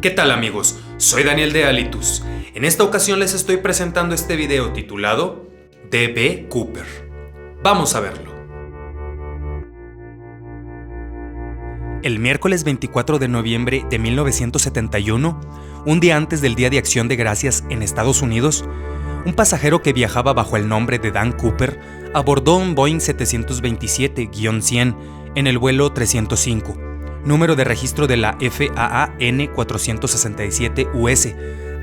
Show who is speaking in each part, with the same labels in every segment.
Speaker 1: ¿Qué tal amigos? Soy Daniel de Alitus. En esta ocasión les estoy presentando este video titulado D.B. Cooper. Vamos a verlo. El miércoles 24 de noviembre de 1971, un día antes del Día de Acción de Gracias en Estados Unidos, un pasajero que viajaba bajo el nombre de Dan Cooper abordó un Boeing 727-100 en el vuelo 305, número de registro de la FAA N467US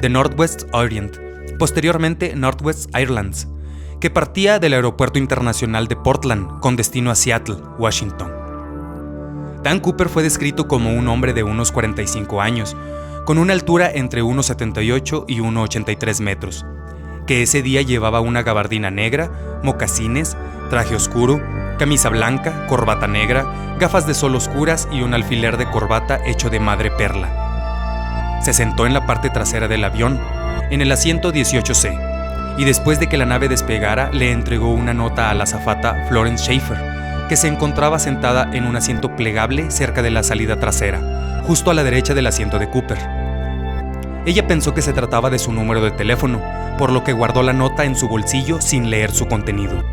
Speaker 1: de Northwest Orient, posteriormente Northwest Airlines, que partía del Aeropuerto Internacional de Portland con destino a Seattle, Washington. Dan Cooper fue descrito como un hombre de unos 45 años, con una altura entre 1,78 y 1,83 metros, que ese día llevaba una gabardina negra, mocasines, traje oscuro, camisa blanca, corbata negra, gafas de sol oscuras y un alfiler de corbata hecho de madreperla. Se sentó en la parte trasera del avión, en el asiento 18C, y después de que la nave despegara le entregó una nota a la azafata Florence Schaefer, que se encontraba sentada en un asiento plegable cerca de la salida trasera, justo a la derecha del asiento de Cooper. Ella pensó que se trataba de su número de teléfono, por lo que guardó la nota en su bolsillo sin leer su contenido.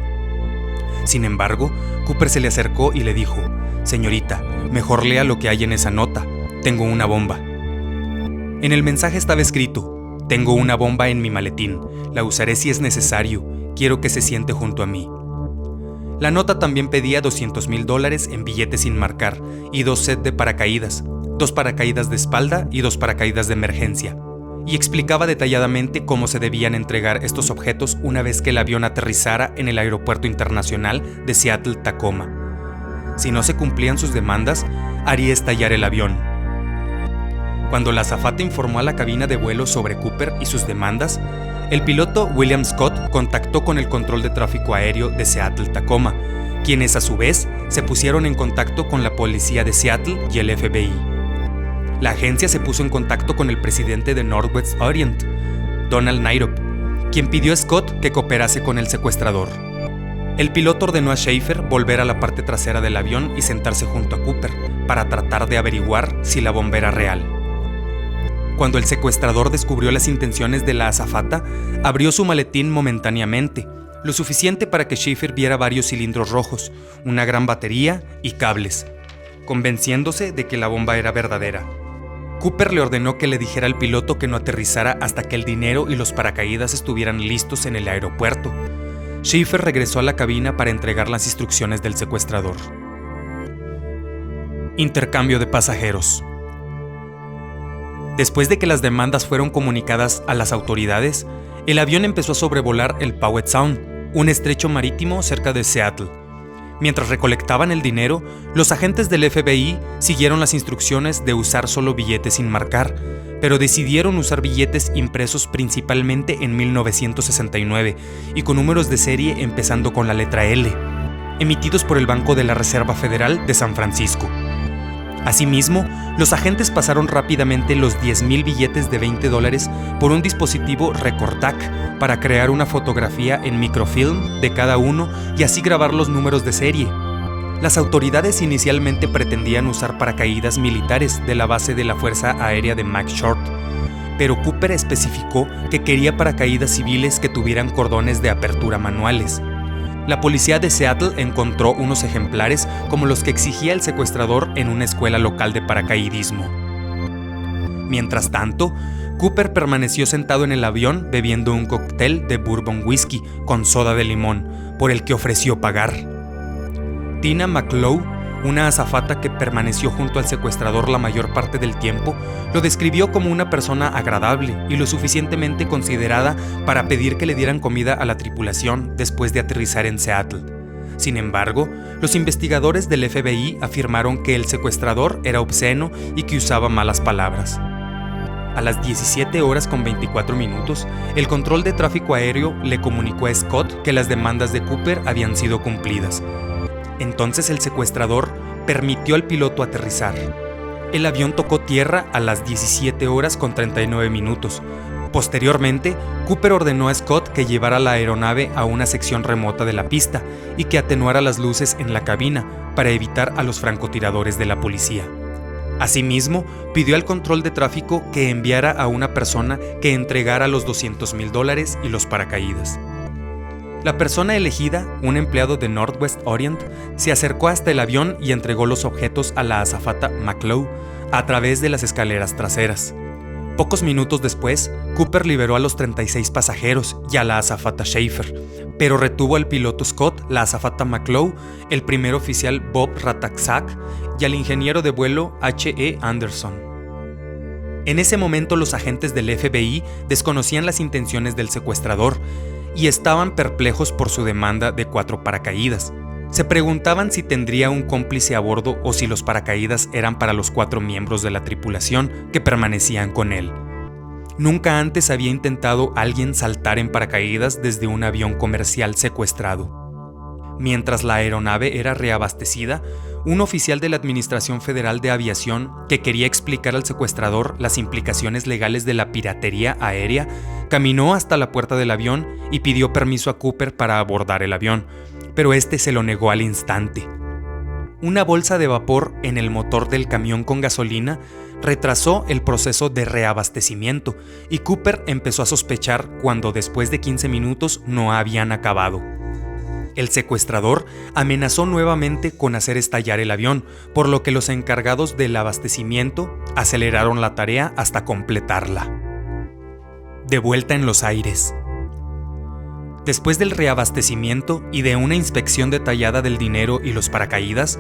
Speaker 1: Sin embargo, Cooper se le acercó y le dijo: «Señorita, mejor lea lo que hay en esa nota. Tengo una bomba». En el mensaje estaba escrito: «Tengo una bomba en mi maletín. La usaré si es necesario. Quiero que se siente junto a mí». La nota también pedía $200,000 en billetes sin marcar y 2 sets de paracaídas, 2 paracaídas de espalda y 2 paracaídas de emergencia, y explicaba detalladamente cómo se debían entregar estos objetos una vez que el avión aterrizara en el Aeropuerto Internacional de Seattle-Tacoma. Si no se cumplían sus demandas, haría estallar el avión. Cuando la azafata informó a la cabina de vuelo sobre Cooper y sus demandas, el piloto William Scott contactó con el control de tráfico aéreo de Seattle-Tacoma, quienes a su vez se pusieron en contacto con la policía de Seattle y el FBI. La agencia se puso en contacto con el presidente de Northwest Orient, Donald Nairop, quien pidió a Scott que cooperase con el secuestrador. El piloto ordenó a Schaefer volver a la parte trasera del avión y sentarse junto a Cooper para tratar de averiguar si la bomba era real. Cuando el secuestrador descubrió las intenciones de la azafata, abrió su maletín momentáneamente, lo suficiente para que Schaefer viera varios cilindros rojos, una gran batería y cables, convenciéndose de que la bomba era verdadera. Cooper le ordenó que le dijera al piloto que no aterrizara hasta que el dinero y los paracaídas estuvieran listos en el aeropuerto. Schaefer regresó a la cabina para entregar las instrucciones del secuestrador. Intercambio de pasajeros. Después de que las demandas fueron comunicadas a las autoridades, el avión empezó a sobrevolar el Puget Sound, un estrecho marítimo cerca de Seattle. Mientras recolectaban el dinero, los agentes del FBI siguieron las instrucciones de usar solo billetes sin marcar, pero decidieron usar billetes impresos principalmente en 1969 y con números de serie empezando con la letra L, emitidos por el Banco de la Reserva Federal de San Francisco. Asimismo, los agentes pasaron rápidamente los 10,000 billetes de $20 por un dispositivo Recordac para crear una fotografía en microfilm de cada uno y así grabar los números de serie. Las autoridades inicialmente pretendían usar paracaídas militares de la base de la Fuerza Aérea de McChord, pero Cooper especificó que quería paracaídas civiles que tuvieran cordones de apertura manuales. La policía de Seattle encontró unos ejemplares como los que exigía el secuestrador en una escuela local de paracaidismo. Mientras tanto, Cooper permaneció sentado en el avión bebiendo un cóctel de bourbon whisky con soda de limón, por el que ofreció pagar. Tina McClough, una azafata que permaneció junto al secuestrador la mayor parte del tiempo, lo describió como una persona agradable y lo suficientemente considerada para pedir que le dieran comida a la tripulación después de aterrizar en Seattle. Sin embargo, los investigadores del FBI afirmaron que el secuestrador era obsceno y que usaba malas palabras. A las 17:24, el control de tráfico aéreo le comunicó a Scott que las demandas de Cooper habían sido cumplidas. Entonces el secuestrador permitió al piloto aterrizar. El avión tocó tierra a las 17:39. Posteriormente, Cooper ordenó a Scott que llevara la aeronave a una sección remota de la pista y que atenuara las luces en la cabina para evitar a los francotiradores de la policía. Asimismo, pidió al control de tráfico que enviara a una persona que entregara los $200,000 y los paracaídas. La persona elegida, un empleado de Northwest Orient, se acercó hasta el avión y entregó los objetos a la azafata McClough a través de las escaleras traseras. Pocos minutos después, Cooper liberó a los 36 pasajeros y a la azafata Schaefer, pero retuvo al piloto Scott, la azafata McClough, el primer oficial Bob Ratajczak y al ingeniero de vuelo H.E. Anderson. En ese momento los agentes del FBI desconocían las intenciones del secuestrador y estaban perplejos por su demanda de 4 paracaídas. Se preguntaban si tendría un cómplice a bordo o si los paracaídas eran para los 4 miembros de la tripulación que permanecían con él. Nunca antes había intentado alguien saltar en paracaídas desde un avión comercial secuestrado. Mientras la aeronave era reabastecida, un oficial de la Administración Federal de Aviación que quería explicar al secuestrador las implicaciones legales de la piratería aérea, caminó hasta la puerta del avión y pidió permiso a Cooper para abordar el avión, pero este se lo negó al instante. Una bolsa de vapor en el motor del camión con gasolina retrasó el proceso de reabastecimiento y Cooper empezó a sospechar cuando después de 15 minutos no habían acabado. El secuestrador amenazó nuevamente con hacer estallar el avión, por lo que los encargados del abastecimiento aceleraron la tarea hasta completarla. De vuelta en los aires. Después del reabastecimiento y de una inspección detallada del dinero y los paracaídas,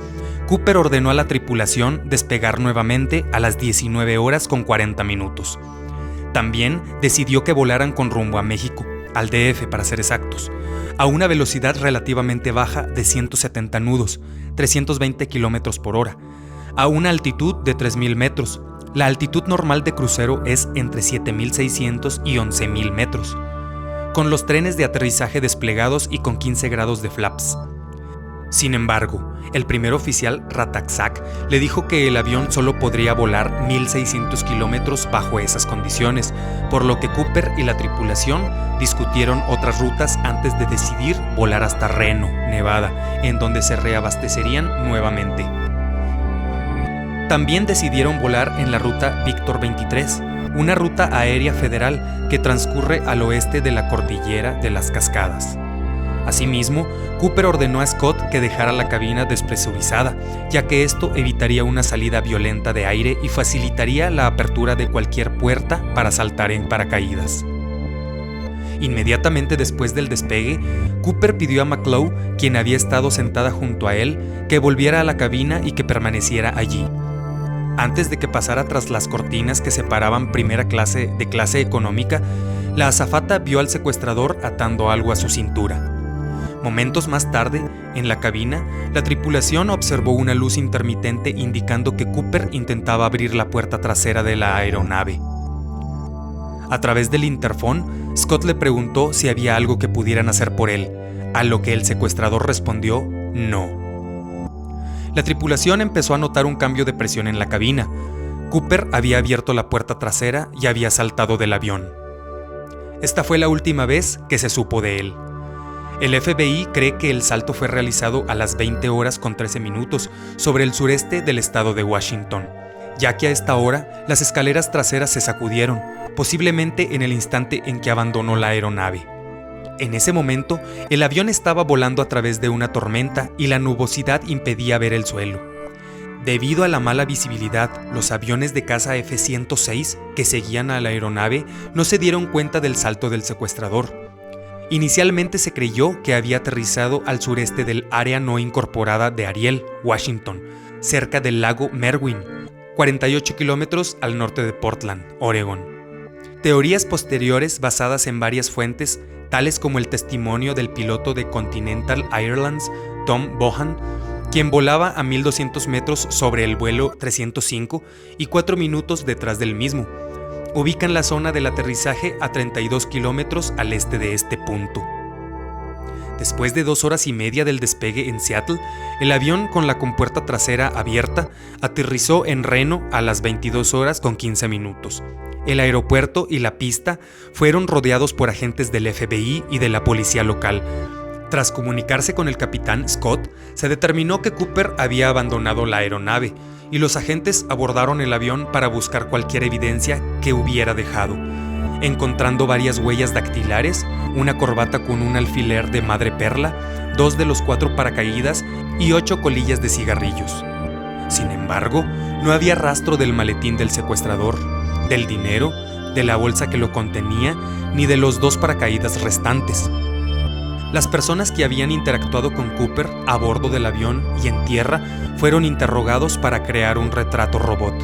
Speaker 1: Cooper ordenó a la tripulación despegar nuevamente a las 19:40. También decidió que volaran con rumbo a México, al DF para ser exactos, a una velocidad relativamente baja de 170 nudos, 320 km por hora, a una altitud de 3.000 metros. La altitud normal de crucero es entre 7.600 y 11.000 metros. Con los trenes de aterrizaje desplegados y con 15 grados de flaps. Sin embargo, el primer oficial Ratajczak le dijo que el avión solo podría volar 1.600 kilómetros bajo esas condiciones, por lo que Cooper y la tripulación discutieron otras rutas antes de decidir volar hasta Reno, Nevada, en donde se reabastecerían nuevamente. También decidieron volar en la ruta Víctor 23, una ruta aérea federal que transcurre al oeste de la cordillera de las Cascadas. Asimismo, Cooper ordenó a Scott que dejara la cabina despresurizada, ya que esto evitaría una salida violenta de aire y facilitaría la apertura de cualquier puerta para saltar en paracaídas. Inmediatamente después del despegue, Cooper pidió a McClough, quien había estado sentada junto a él, que volviera a la cabina y que permaneciera allí. Antes de que pasara tras las cortinas que separaban primera clase de clase económica, la azafata vio al secuestrador atando algo a su cintura. Momentos más tarde, en la cabina, la tripulación observó una luz intermitente indicando que Cooper intentaba abrir la puerta trasera de la aeronave. A través del interfón, Scott le preguntó si había algo que pudieran hacer por él, a lo que el secuestrador respondió no. La tripulación empezó a notar un cambio de presión en la cabina. Cooper había abierto la puerta trasera y había saltado del avión. Esta fue la última vez que se supo de él. El FBI cree que el salto fue realizado a las 20:13 sobre el sureste del estado de Washington, ya que a esta hora las escaleras traseras se sacudieron, posiblemente en el instante en que abandonó la aeronave. En ese momento, el avión estaba volando a través de una tormenta y la nubosidad impedía ver el suelo. Debido a la mala visibilidad, los aviones de caza F-106 que seguían a la aeronave no se dieron cuenta del salto del secuestrador. Inicialmente se creyó que había aterrizado al sureste del área no incorporada de Ariel, Washington, cerca del lago Merwin, 48 kilómetros al norte de Portland, Oregón. Teorías posteriores basadas en varias fuentes, tales como el testimonio del piloto de Continental Airlines, Tom Bohan, quien volaba a 1.200 metros sobre el vuelo 305 y 4 minutos detrás del mismo, ubican la zona del aterrizaje a 32 kilómetros al este de este punto. Después de 2 horas y media del despegue en Seattle, el avión con la compuerta trasera abierta aterrizó en Reno a las 22:15. El aeropuerto y la pista fueron rodeados por agentes del FBI y de la policía local. Tras comunicarse con el capitán Scott, se determinó que Cooper había abandonado la aeronave y los agentes abordaron el avión para buscar cualquier evidencia que hubiera dejado, encontrando varias huellas dactilares, una corbata con un alfiler de madreperla, 2 de los 4 paracaídas y 8 colillas de cigarrillos. Sin embargo, no había rastro del maletín del secuestrador, del dinero, de la bolsa que lo contenía, ni de los 2 paracaídas restantes. Las personas que habían interactuado con Cooper a bordo del avión y en tierra fueron interrogados para crear un retrato robot.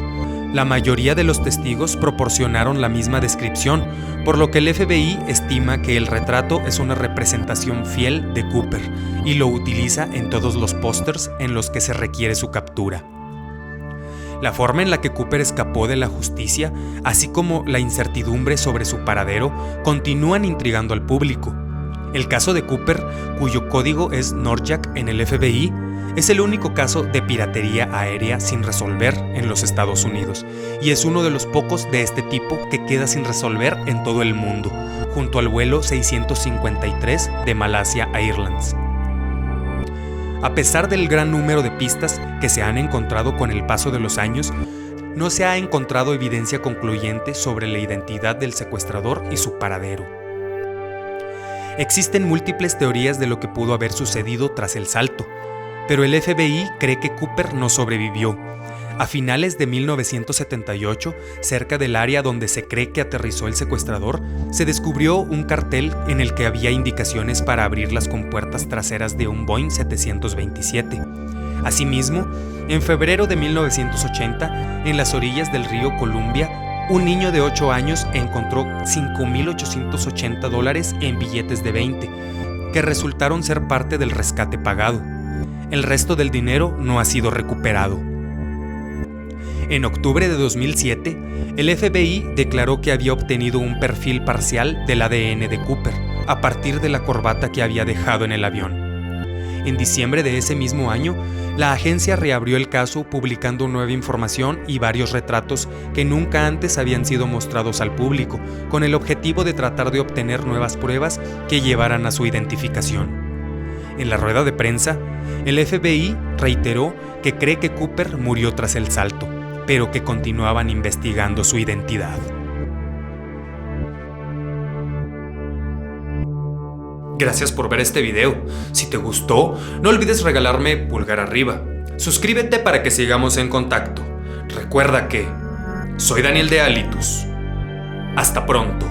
Speaker 1: La mayoría de los testigos proporcionaron la misma descripción, por lo que el FBI estima que el retrato es una representación fiel de Cooper y lo utiliza en todos los pósters en los que se requiere su captura. La forma en la que Cooper escapó de la justicia, así como la incertidumbre sobre su paradero, continúan intrigando al público. El caso de Cooper, cuyo código es Norjack en el FBI, es el único caso de piratería aérea sin resolver en los Estados Unidos, y es uno de los pocos de este tipo que queda sin resolver en todo el mundo, junto al vuelo 653 de Malaysia Airlines. A pesar del gran número de pistas que se han encontrado con el paso de los años, no se ha encontrado evidencia concluyente sobre la identidad del secuestrador y su paradero. Existen múltiples teorías de lo que pudo haber sucedido tras el salto, pero el FBI cree que Cooper no sobrevivió. A finales de 1978, cerca del área donde se cree que aterrizó el secuestrador, se descubrió un cartel en el que había indicaciones para abrir las compuertas traseras de un Boeing 727. Asimismo, en febrero de 1980, en las orillas del río Columbia, un niño de 8 años encontró $5,880 en billetes de 20, que resultaron ser parte del rescate pagado. El resto del dinero no ha sido recuperado. En octubre de 2007, el FBI declaró que había obtenido un perfil parcial del ADN de Cooper a partir de la corbata que había dejado en el avión. En diciembre de ese mismo año, la agencia reabrió el caso publicando nueva información y varios retratos que nunca antes habían sido mostrados al público, con el objetivo de tratar de obtener nuevas pruebas que llevaran a su identificación. En la rueda de prensa, el FBI reiteró que cree que Cooper murió tras el salto, pero que continuaban investigando su identidad. Gracias por ver este video. Si te gustó, no olvides regalarme pulgar arriba. Suscríbete para que sigamos en contacto. Recuerda que soy Daniel de Alitus. Hasta pronto.